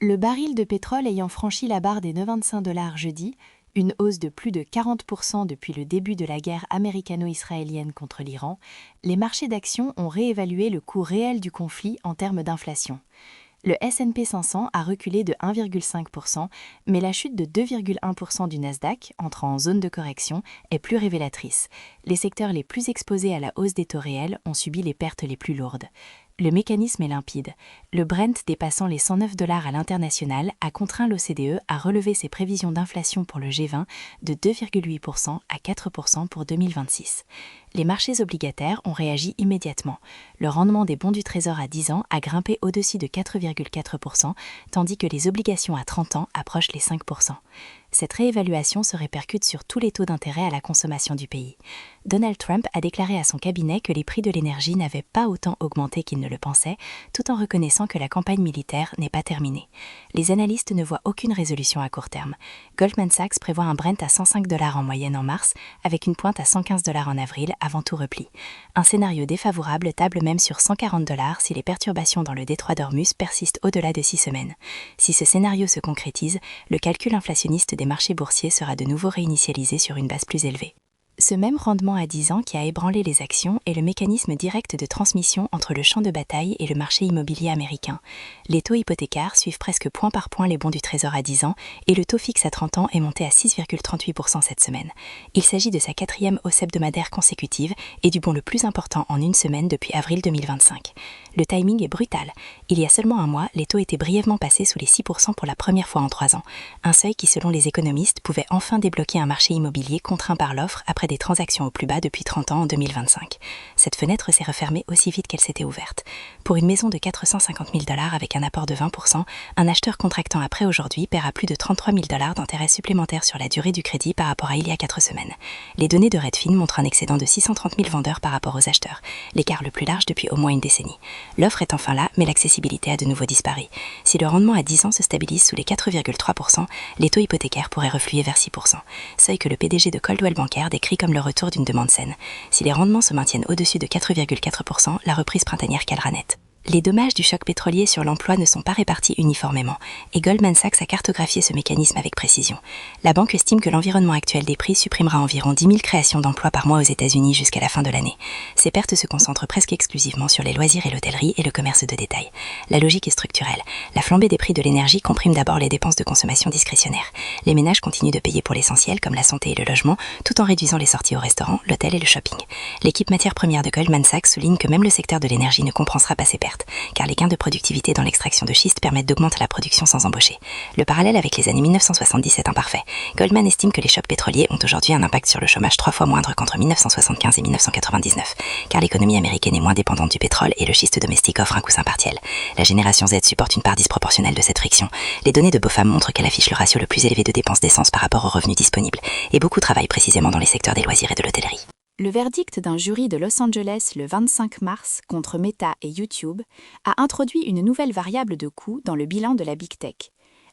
Le baril de pétrole ayant franchi la barre des 95 $ jeudi, une hausse de plus de 40% depuis le début de la guerre américano-israélienne contre l'Iran, les marchés d'actions ont réévalué le coût réel du conflit en termes d'inflation. Le S&P 500 a reculé de 1,5%, mais la chute de 2,1% du Nasdaq, entrant en zone de correction, est plus révélatrice. Les secteurs les plus exposés à la hausse des taux réels ont subi les pertes les plus lourdes. Le mécanisme est limpide. Le Brent dépassant les 109 $ à l'international a contraint l'OCDE à relever ses prévisions d'inflation pour le G20 de 2,8% à 4% pour 2026. Les marchés obligataires ont réagi immédiatement. Le rendement des bons du Trésor à 10 ans a grimpé au-dessus de 4,4%, tandis que les obligations à 30 ans approchent les 5%. Cette réévaluation se répercute sur tous les taux d'intérêt à la consommation du pays. Donald Trump a déclaré à son cabinet que les prix de l'énergie n'avaient pas autant augmenté qu'il ne le pensait, tout en reconnaissant que la campagne militaire n'est pas terminée. Les analystes ne voient aucune résolution à court terme. Goldman Sachs prévoit un Brent à 105 $ en moyenne en mars, avec une pointe à 115 $ en avril avant tout repli. Un scénario défavorable table même sur 140 $ si les perturbations dans le détroit d'Ormuz persistent au-delà de 6 semaines. Si ce scénario se concrétise, le calcul inflationniste des marchés boursiers sera de nouveau réinitialisé sur une base plus élevée. Ce même rendement à 10 ans qui a ébranlé les actions est le mécanisme direct de transmission entre le champ de bataille et le marché immobilier américain. Les taux hypothécaires suivent presque point par point les bons du Trésor à 10 ans et le taux fixe à 30 ans est monté à 6,38% cette semaine. Il s'agit de sa 4e hausse hebdomadaire consécutive et du bond le plus important en une semaine depuis avril 2025. Le timing est brutal. Il y a seulement un mois, les taux étaient brièvement passés sous les 6% pour la première fois en 3 ans. Un seuil qui, selon les économistes, pouvait enfin débloquer un marché immobilier contraint par l'offre après des transactions au plus bas depuis 30 ans en 2025. Cette fenêtre s'est refermée aussi vite qu'elle s'était ouverte. Pour une maison de 450 000 $ avec un apport de 20%, un acheteur contractant après aujourd'hui paiera plus de 33 000 $ d'intérêts supplémentaires sur la durée du crédit par rapport à il y a 4 semaines. Les données de Redfin montrent un excédent de 630 000 vendeurs par rapport aux acheteurs, l'écart le plus large depuis au moins une décennie. L'offre est enfin là, mais l'accessibilité a de nouveau disparu. Si le rendement à 10 ans se stabilise sous les 4,3%, les taux hypothécaires pourraient refluer vers 6%, seuil que le PDG de Coldwell Banker décrit comme le retour d'une demande saine. Si les rendements se maintiennent au-dessus de 4,4%, la reprise printanière calera net. Les dommages du choc pétrolier sur l'emploi ne sont pas répartis uniformément, et Goldman Sachs a cartographié ce mécanisme avec précision. La banque estime que l'environnement actuel des prix supprimera environ 10 000 créations d'emplois par mois aux États-Unis jusqu'à la fin de l'année. Ces pertes se concentrent presque exclusivement sur les loisirs et l'hôtellerie et le commerce de détail. La logique est structurelle. La flambée des prix de l'énergie comprime d'abord les dépenses de consommation discrétionnaire. Les ménages continuent de payer pour l'essentiel, comme la santé et le logement, tout en réduisant les sorties au restaurant, l'hôtel et le shopping. L'équipe matières premières de Goldman Sachs souligne que même le secteur de l'énergie ne compensera pas ces pertes, car les gains de productivité dans l'extraction de schiste permettent d'augmenter la production sans embaucher. Le parallèle avec les années 1970 est imparfait. Goldman estime que les chocs pétroliers ont aujourd'hui un impact sur le chômage 3 fois moindre qu'entre 1975 et 1999, car l'économie américaine est moins dépendante du pétrole et le schiste domestique offre un coussin partiel. La génération Z supporte une part disproportionnelle de cette friction. Les données de BOFAM montrent qu'elle affiche le ratio le plus élevé de dépenses d'essence par rapport aux revenus disponibles, et beaucoup travaillent précisément dans les secteurs des loisirs et de l'hôtellerie. Le verdict d'un jury de Los Angeles le 25 mars contre Meta et YouTube a introduit une nouvelle variable de coût dans le bilan de la Big Tech,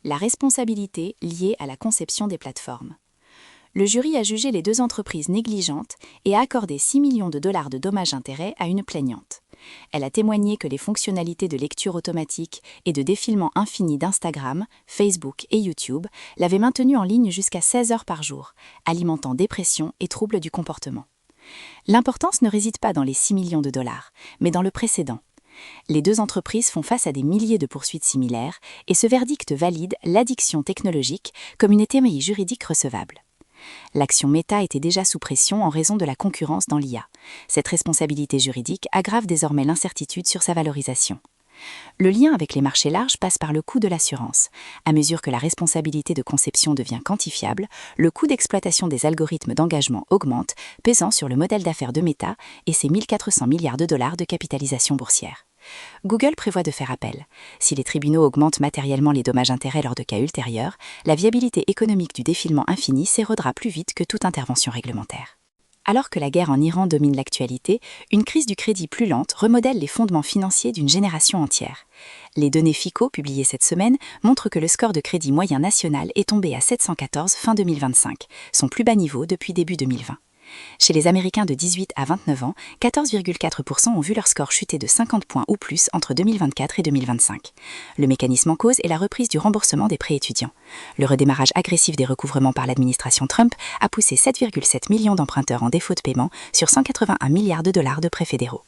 la responsabilité liée à la conception des plateformes. Le jury a jugé les 2 entreprises négligentes et a accordé 6 millions de dollars de dommages-intérêts à une plaignante. Elle a témoigné que les fonctionnalités de lecture automatique et de défilement infini d'Instagram, Facebook et YouTube l'avaient maintenue en ligne jusqu'à 16 heures par jour, alimentant dépression et troubles du comportement. L'importance ne réside pas dans les 6 millions de dollars, mais dans le précédent. Les 2 entreprises font face à des milliers de poursuites similaires et ce verdict valide l'addiction technologique comme une théorie juridique recevable. L'action Meta était déjà sous pression en raison de la concurrence dans l'IA. Cette responsabilité juridique aggrave désormais l'incertitude sur sa valorisation. Le lien avec les marchés larges passe par le coût de l'assurance. À mesure que la responsabilité de conception devient quantifiable, le coût d'exploitation des algorithmes d'engagement augmente, pesant sur le modèle d'affaires de Meta et ses 1 400 milliards de dollars de capitalisation boursière. Google prévoit de faire appel. Si les tribunaux augmentent matériellement les dommages-intérêts lors de cas ultérieurs, la viabilité économique du défilement infini s'érodera plus vite que toute intervention réglementaire. Alors que la guerre en Iran domine l'actualité, une crise du crédit plus lente remodèle les fondements financiers d'une génération entière. Les données FICO publiées cette semaine montrent que le score de crédit moyen national est tombé à 714 fin 2025, son plus bas niveau depuis début 2020. Chez les Américains de 18 à 29 ans, 14,4% ont vu leur score chuter de 50 points ou plus entre 2024 et 2025. Le mécanisme en cause est la reprise du remboursement des prêts étudiants. Le redémarrage agressif des recouvrements par l'administration Trump a poussé 7,7 millions d'emprunteurs en défaut de paiement sur 181 milliards de dollars de prêts fédéraux.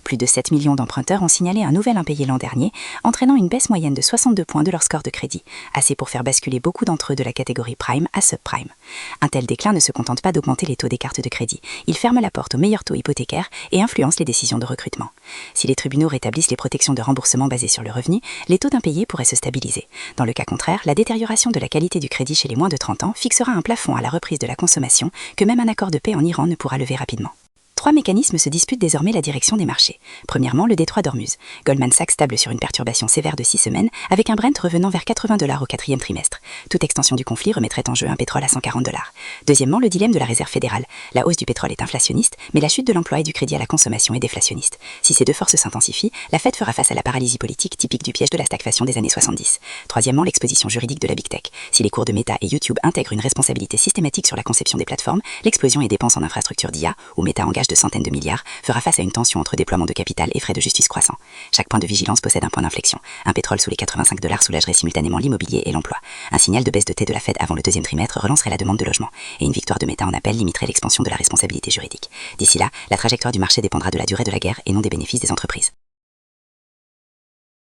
Plus de 7 millions d'emprunteurs ont signalé un nouvel impayé l'an dernier, entraînant une baisse moyenne de 62 points de leur score de crédit, assez pour faire basculer beaucoup d'entre eux de la catégorie prime à subprime. Un tel déclin ne se contente pas d'augmenter les taux des cartes de crédit, il ferme la porte aux meilleurs taux hypothécaires et influence les décisions de recrutement. Si les tribunaux rétablissent les protections de remboursement basées sur le revenu, les taux d'impayés pourraient se stabiliser. Dans le cas contraire, la détérioration de la qualité du crédit chez les moins de 30 ans fixera un plafond à la reprise de la consommation que même un accord de paix en Iran ne pourra lever rapidement. Trois mécanismes se disputent désormais la direction des marchés. Premièrement, le détroit d'Ormuz. Goldman Sachs table sur une perturbation sévère de 6 semaines, avec un Brent revenant vers 80 $ au quatrième trimestre. Toute extension du conflit remettrait en jeu un pétrole à 140 $. Deuxièmement, le dilemme de la réserve fédérale. La hausse du pétrole est inflationniste, mais la chute de l'emploi et du crédit à la consommation est déflationniste. Si ces deux forces s'intensifient, la Fed fera face à la paralysie politique typique du piège de la stagflation des années 70. Troisièmement, l'exposition juridique de la Big Tech. Si les cours de Meta et YouTube intègrent une responsabilité systématique sur la conception des plateformes, l'explosion et dépenses en infrastructures d'IA, où Meta engage de centaines de milliards, fera face à une tension entre déploiement de capital et frais de justice croissants. Chaque point de vigilance possède un point d'inflexion. Un pétrole sous les 85 $ soulagerait simultanément l'immobilier et l'emploi. Un signal de baisse de T de la Fed avant le deuxième trimestre relancerait la demande de logement. Et une victoire de Meta en appel limiterait l'expansion de la responsabilité juridique. D'ici là, la trajectoire du marché dépendra de la durée de la guerre et non des bénéfices des entreprises.